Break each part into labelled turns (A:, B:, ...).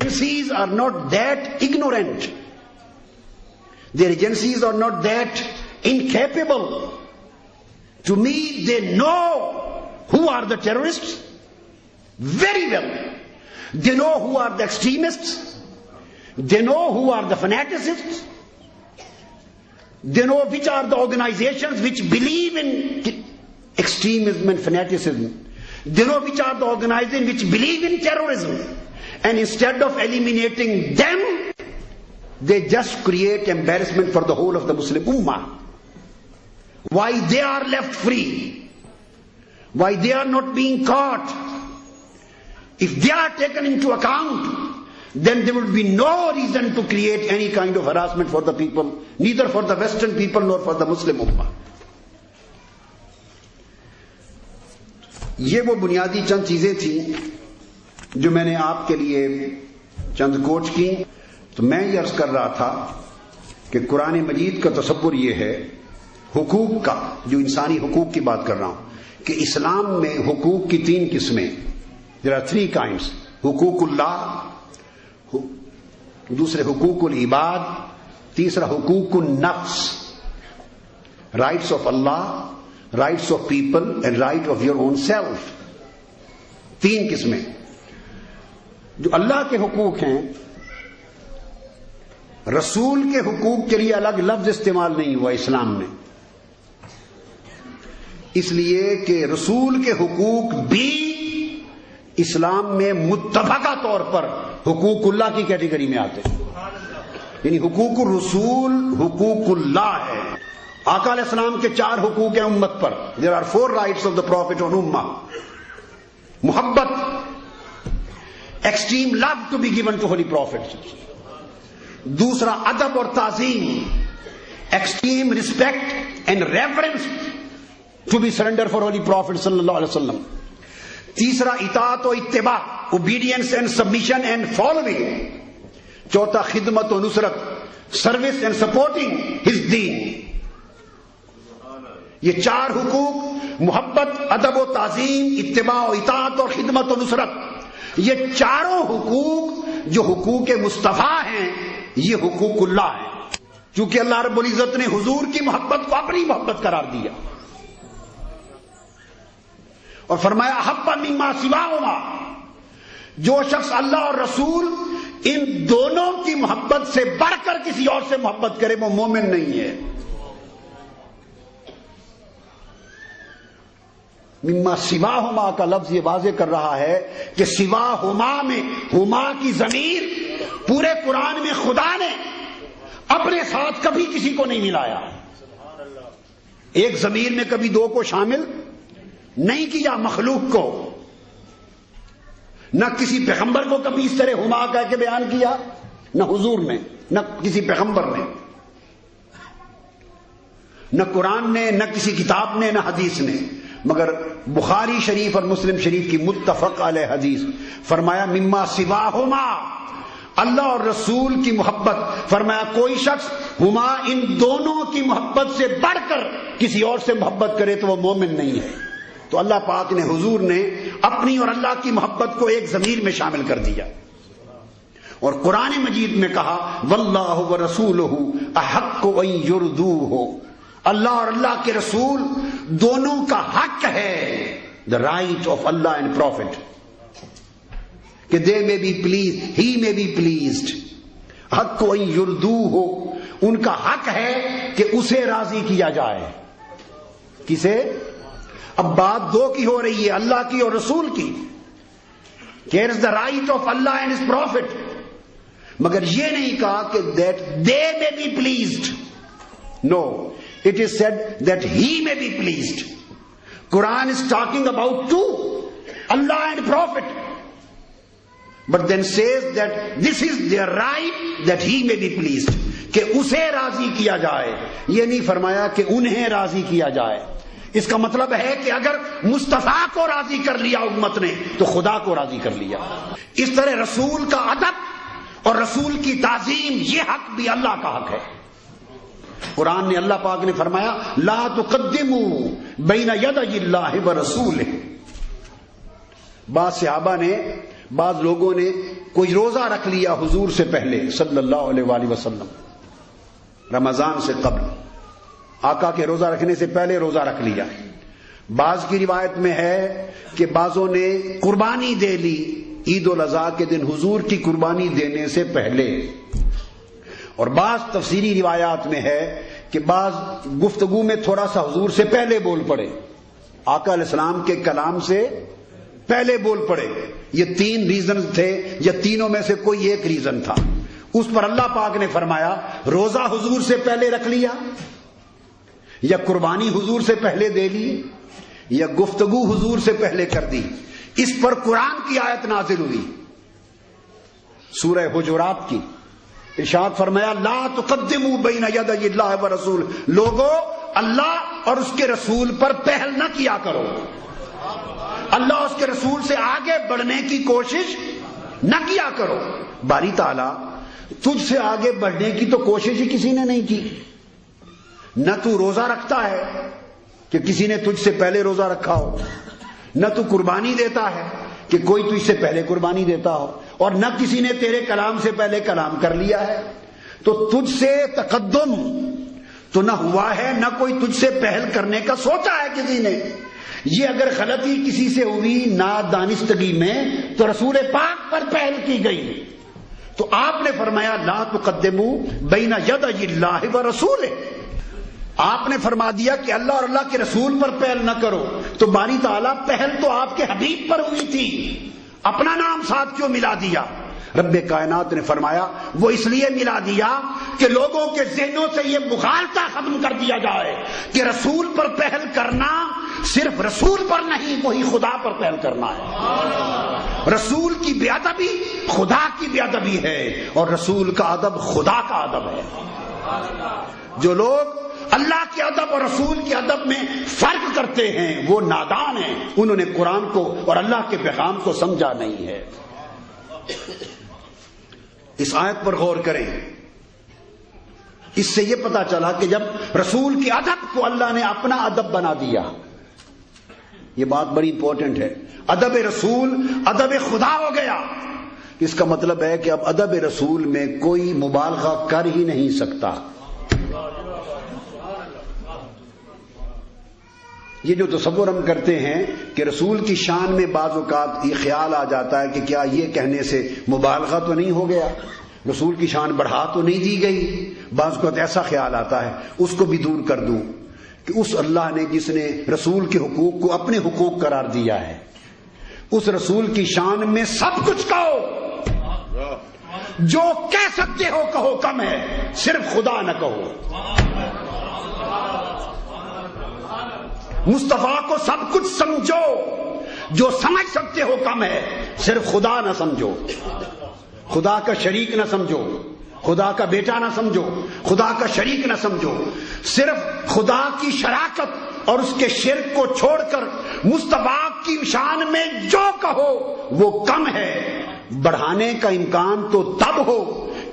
A: agencies are not that ignorant. Their agencies are not that incapable. To me, they know who are the terrorists very well. They know who are the extremists. They know who are the fanaticists. They know which are the organizations which believe in extremism and fanaticism. They know which are the organizations which believe in terrorism. And instead of eliminating them, they just create embarrassment for the whole of the Muslim Ummah. Why they are left free? Why they are not being caught? If they are taken into account, then there would be no reason to create any kind of harassment for the people, neither for the Western people nor for the Muslim Ummah. یہ وہ بنیادی چند چیزیں تھیں جو میں نے آپ کے لیے چند کوٹ کی. تو میں یہ عرض کر رہا تھا کہ قرآن مجید کا تصور یہ ہے حقوق کا، جو انسانی حقوق کی بات کر رہا ہوں، کہ اسلام میں حقوق کی 3 قسمیں. there are 3 kinds. حقوق اللہ، دوسرے حقوق العباد، تیسرا حقوق النفس. Rights of Allah, rights of people and right of your own self. 3 قسمیں. جو اللہ کے حقوق ہیں، رسول کے حقوق کے لیے الگ لفظ استعمال نہیں ہوا اسلام میں، اس لیے کہ رسول کے حقوق بھی اسلام میں متفقہ طور پر حقوق اللہ کی کیٹیگری میں آتے ہیں. یعنی حقوق الرسول حقوق اللہ ہے. آقا علیہ السلام کے 4 حقوق ہیں امت پر. there are 4 rights of the prophet on ummah. محبت، extreme love to be given to holy prophet. دوسرا ادب اور تعظیم، extreme respect and reverence to be surrendered for holy prophet صلی اللہ علیہ وسلم. تیسرا اطاعت و اتباع، obedience and submission and following. چوتھا خدمت و نصرت، service and supporting his deen. یہ 4 حقوق، محبت، ادب و تعظیم، اتباع و اطاعت اور خدمت و نصرت، یہ 4 حقوق جو حقوق مصطفیٰ ہیں، یہ حقوق اللہ ہیں. چونکہ اللہ رب العزت نے حضور کی محبت کو اپنی محبت قرار دیا اور فرمایا احب مما سواہما. جو شخص اللہ اور رسول ان دونوں کی محبت سے بڑھ کر کسی اور سے محبت کرے وہ مومن نہیں ہے. مما سواہما کا لفظ یہ واضح کر رہا ہے کہ سواہما میں ہما کی ضمیر پورے قرآن میں خدا نے اپنے ساتھ کبھی کسی کو نہیں ملایا. ایک ضمیر میں کبھی 2 کو شامل نہیں کیا مخلوق کو. نہ کسی پیغمبر کو کبھی اس طرح ہما کہہ کے بیان کیا، نہ حضور نے، نہ کسی پیغمبر نے، نہ قرآن نے، نہ کسی کتاب نے، نہ حدیث نے. مگر بخاری شریف اور مسلم شریف کی متفق علیہ حدیث فرمایا مما سواہما، اللہ اور رسول کی محبت. فرمایا کوئی شخص ہما ان دونوں کی محبت سے بڑھ کر کسی اور سے محبت کرے تو وہ مومن نہیں ہے. تو اللہ پاک نے، حضور نے اپنی اور اللہ کی محبت کو ایک ضمیر میں شامل کر دیا اور قرآن مجید میں کہا واللہ ورسولہ احق ان یرضوہ. اللہ اور اللہ کے رسول دونوں کا حق ہے، the right of Allah and Prophet, کہ they may be pleased, he may be pleased. حق ان یرضوہ، ان کا حق ہے کہ اسے راضی کیا جائے. کسے؟ اب بات 2 کی ہو رہی ہے، اللہ کی اور رسول کی. Here is the right of Allah and his Prophet. مگر یہ نہیں کہا کہ that they may be pleased. No, it is said that he may be pleased. Quran is talking about 2, Allah and Prophet. But then says that this is their right that he may be pleased. کہ اسے راضی کیا جائے. یہ نہیں فرمایا کہ انہیں راضی کیا جائے. اس کا مطلب ہے کہ اگر مصطفیٰ کو راضی کر لیا امت نے تو خدا کو راضی کر لیا. اس طرح رسول کا ادب اور رسول کی تعظیم یہ حق بھی اللہ کا حق ہے. قرآن نے، اللہ پاک نے فرمایا لا تقدموا بین یدی اللہ ورسولہ. بعض صحابہ نے بعض لوگوں نے کوئی روزہ رکھ لیا حضور سے پہلے صلی اللہ علیہ وآلہ وسلم، رمضان سے قبل، آقا کے روزہ رکھنے سے پہلے روزہ رکھ لیا۔ بعض کی روایت میں ہے کہ بعضوں نے قربانی دے لی عید الاضحیٰ کے دن حضور کی قربانی دینے سے پہلے، اور بعض تفسیری روایات میں ہے کہ بعض گفتگو میں تھوڑا سا حضور سے پہلے بول پڑے، آقا علیہ السلام کے کلام سے پہلے بول پڑے۔ یہ تین ریزن تھے، یا تینوں میں سے کوئی ایک ریزن تھا۔ اس پر اللہ پاک نے فرمایا روزہ حضور سے پہلے رکھ لیا، یا قربانی حضور سے پہلے دے لی، یا گفتگو حضور سے پہلے کر دی۔ اس پر قرآن کی آیت نازل ہوئی سورہ حجرات کی، ارشاد فرمایا لا تقدموا بین یدی اللہ ورسول، لوگو اللہ اور اس کے رسول پر پہل نہ کیا کرو، اللہ اور اس کے رسول سے آگے بڑھنے کی کوشش نہ کیا کرو۔ باری تعالیٰ تجھ سے آگے بڑھنے کی تو کوشش ہی کسی نے نہیں کی، نہ تو روزہ رکھتا ہے کہ کسی نے تجھ سے پہلے روزہ رکھا ہو، نہ تو قربانی دیتا ہے کہ کوئی تجھ سے پہلے قربانی دیتا ہو، اور نہ کسی نے تیرے کلام سے پہلے کلام کر لیا ہے، تو تجھ سے تقدم تو نہ ہوا ہے، نہ کوئی تجھ سے پہل کرنے کا سوچا ہے کسی نے۔ یہ اگر غلطی کسی سے ہوئی نادانستگی میں تو رسول پاک پر پہل کی گئی، تو آپ نے فرمایا لا تقدموا بین یدی اللہ ورسولہ، آپ نے فرما دیا کہ اللہ اور اللہ کے رسول پر پہل نہ کرو، تو باری تعالیٰ پہل تو آپ کے حبیب پر ہوئی تھی، اپنا نام ساتھ کیوں ملا دیا؟ رب کائنات نے فرمایا وہ اس لیے ملا دیا کہ لوگوں کے ذہنوں سے یہ مغالطہ ختم کر دیا جائے کہ رسول پر پہل کرنا صرف رسول پر نہیں، وہی خدا پر پہل کرنا ہے۔ رسول کی بے ادبی خدا کی بے ادبی ہے، اور رسول کا ادب خدا کا ادب ہے۔ جو لوگ اللہ کے ادب اور رسول کے ادب میں فرق کرتے ہیں وہ نادان ہیں، انہوں نے قرآن کو اور اللہ کے پیغام کو سمجھا نہیں ہے۔ اس آیت پر غور کریں، اس سے یہ پتا چلا کہ جب رسول کے ادب کو اللہ نے اپنا ادب بنا دیا، یہ بات بڑی امپورٹنٹ ہے، ادب رسول ادب خدا ہو گیا، اس کا مطلب ہے کہ اب ادب رسول میں کوئی مبالغہ کر ہی نہیں سکتا۔ یہ جو تصور ہم کرتے ہیں کہ رسول کی شان میں بعض اوقات یہ خیال آ جاتا ہے کہ کیا یہ کہنے سے مبالغہ تو نہیں ہو گیا، رسول کی شان بڑھا تو نہیں دی گئی، بعض اوقات ایسا خیال آتا ہے، اس کو بھی دور کر دوں کہ اس اللہ نے جس نے رسول کے حقوق کو اپنے حقوق قرار دیا ہے، اس رسول کی شان میں سب کچھ کہو، جو کہہ سکتے ہو کہو، کم ہے، صرف خدا نہ کہو۔ مصطفیٰ کو سب کچھ سمجھو، جو سمجھ سکتے ہو کم ہے، صرف خدا نہ سمجھو، خدا کا شریک نہ سمجھو، خدا کا بیٹا نہ سمجھو، خدا کا شریک نہ سمجھو، صرف خدا کی شراکت اور اس کے شرک کو چھوڑ کر مصطفیٰ کی شان میں جو کہو وہ کم ہے۔ بڑھانے کا امکان تو تب ہو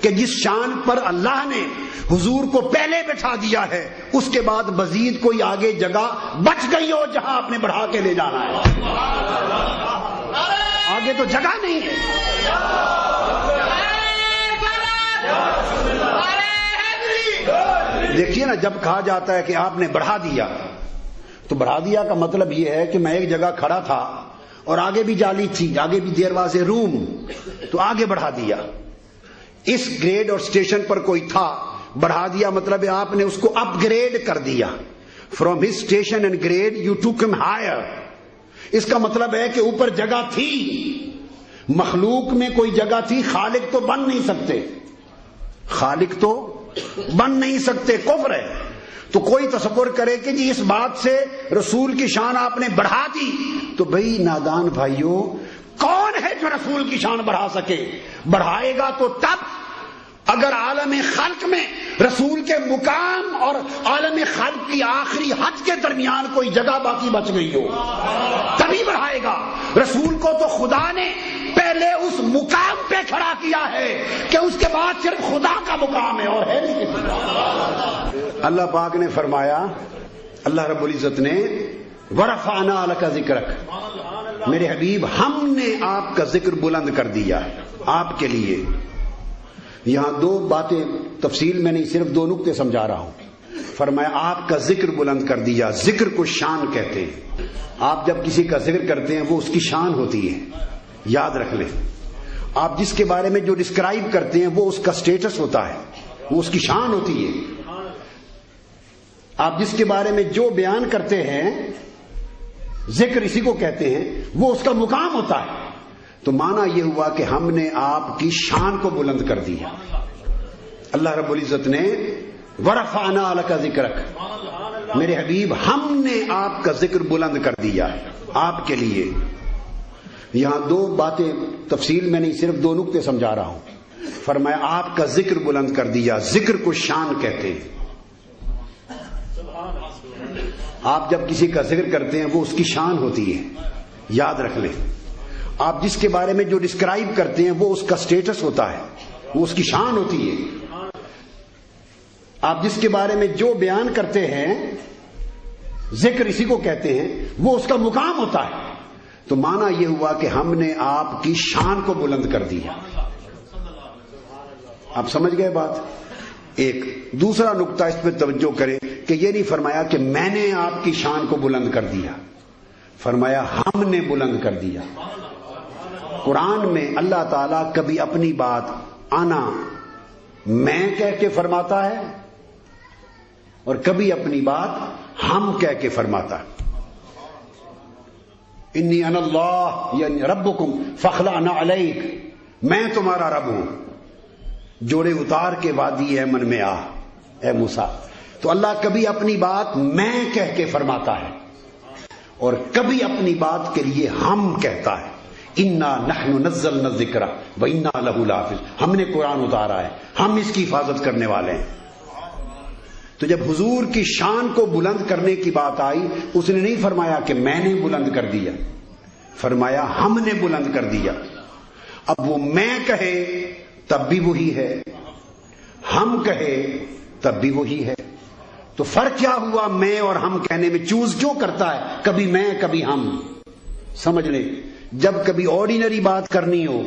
A: کہ جس شان پر اللہ نے حضور کو پہلے بٹھا دیا ہے اس کے بعد مزید کوئی آگے جگہ بچ گئی ہو جہاں آپ نے بڑھا کے لے جانا ہے، آگے تو جگہ نہیں ہے۔ دیکھیے نا، جب کہا جاتا ہے کہ آپ نے بڑھا دیا، تو بڑھا دیا کا مطلب یہ ہے کہ میں ایک جگہ کھڑا تھا اور آگے بھی جالی تھی، آگے بھی دروازے روم، تو آگے بڑھا دیا۔ اس گریڈ اور سٹیشن پر کوئی تھا، بڑھا دیا مطلب ہے آپ نے اس کو اپ گریڈ کر دیا۔ From his station and grade you took him higher. اس کا مطلب ہے کہ اوپر جگہ تھی، مخلوق میں کوئی جگہ تھی، خالق تو بن نہیں سکتے، خالق تو بن نہیں سکتے، کفر ہے۔ تو کوئی تصور کرے کہ جی اس بات سے رسول کی شان آپ نے بڑھا دی، تو بھئی نادان بھائیوں، کون ہے جو رسول کی شان بڑھا سکے؟ بڑھائے گا تو تب اگر عالم خلق میں رسول کے مقام اور عالم خلق کی آخری حد کے درمیان کوئی جگہ باقی بچ گئی ہو، تبھی بڑھائے گا۔ رسول کو تو خدا نے پہلے اس مقام پہ کھڑا کیا ہے کہ اس کے بعد صرف خدا کا مقام ہے اور ہے نہیں کسی کا۔ اللہ پاک نے فرمایا، اللہ رب العزت نے وَرَفَعْنَا لَكَ ذِكْرَكَ، میرے حبیب ہم نے آپ کا ذکر بلند کر دیا آپ کے لیے. یہاں دو باتیں تفصیل میں نہیں، صرف دو نقطے سمجھا رہا ہوں. فرمایا آپ کا ذکر بلند کر دیا. ذکر کو شان کہتے ہیں. آپ جب کسی کا ذکر کرتے ہیں وہ اس کی شان ہوتی ہے، یاد رکھ لیں. آپ جس کے بارے میں جو ڈسکرائب کرتے ہیں وہ اس کا سٹیٹس ہوتا ہے، وہ اس کی شان ہوتی ہے. آپ جس کے بارے میں جو بیان کرتے ہیں ذکر اسی کو کہتے ہیں، وہ اس کا مقام ہوتا ہے. تو معنی یہ ہوا کہ ہم نے آپ کی شان کو بلند کر دیا. اللہ رب العزت نے ورفعنا لک ذکرک، میرے حبیب ہم نے آپ کا ذکر بلند کر دیا آپ کے لیے. یہاں دو باتیں تفصیل میں نہیں، صرف دو نقطے سمجھا رہا ہوں. فرمایا آپ کا ذکر بلند کر دیا. ذکر کو شان کہتے ہیں. آپ جب کسی کا ذکر کرتے ہیں وہ اس کی شان ہوتی ہے، یاد رکھ لیں. آپ جس کے بارے میں جو ڈسکرائب کرتے ہیں وہ اس کا سٹیٹس ہوتا ہے، وہ اس کی شان ہوتی ہے. آپ جس کے بارے میں جو بیان کرتے ہیں ذکر اسی کو کہتے ہیں، وہ اس کا مقام ہوتا ہے. تو معنی یہ ہوا کہ ہم نے آپ کی شان کو بلند کر دیا. آپ سمجھ گئے بات. ایک دوسرا نقطہ اس پہ توجہ کریں کہ یہ نہیں فرمایا کہ میں نے آپ کی شان کو بلند کر دیا، فرمایا ہم نے بلند کر دیا. قرآن میں اللہ تعالیٰ کبھی اپنی بات انا میں کہہ کے فرماتا ہے اور کبھی اپنی بات ہم کہہ کے فرماتا ہے. انی انا اللہ یعنی ربکم فخلعنا علیک، میں تمہارا رب ہوں، جوڑے اتار کے وادی ایمن میں آ اے موسیٰ. تو اللہ کبھی اپنی بات میں کہہ کے فرماتا ہے اور کبھی اپنی بات کے لیے ہم کہتا ہے. انا نحن نزلنا الذکر وانا لہ لحافظ، ہم نے قرآن اتارا ہے، ہم اس کی حفاظت کرنے والے ہیں. تو جب حضور کی شان کو بلند کرنے کی بات آئی، اس نے نہیں فرمایا کہ میں نے بلند کر دیا، فرمایا ہم نے بلند کر دیا. اب وہ میں کہے تب بھی وہی ہے، ہم کہے تب بھی وہی ہے. تو فرق کیا ہوا میں اور ہم کہنے میں؟ چوز کیوں کرتا ہے کبھی میں کبھی ہم؟ سمجھ لیں، جب کبھی آرڈینری بات کرنی ہو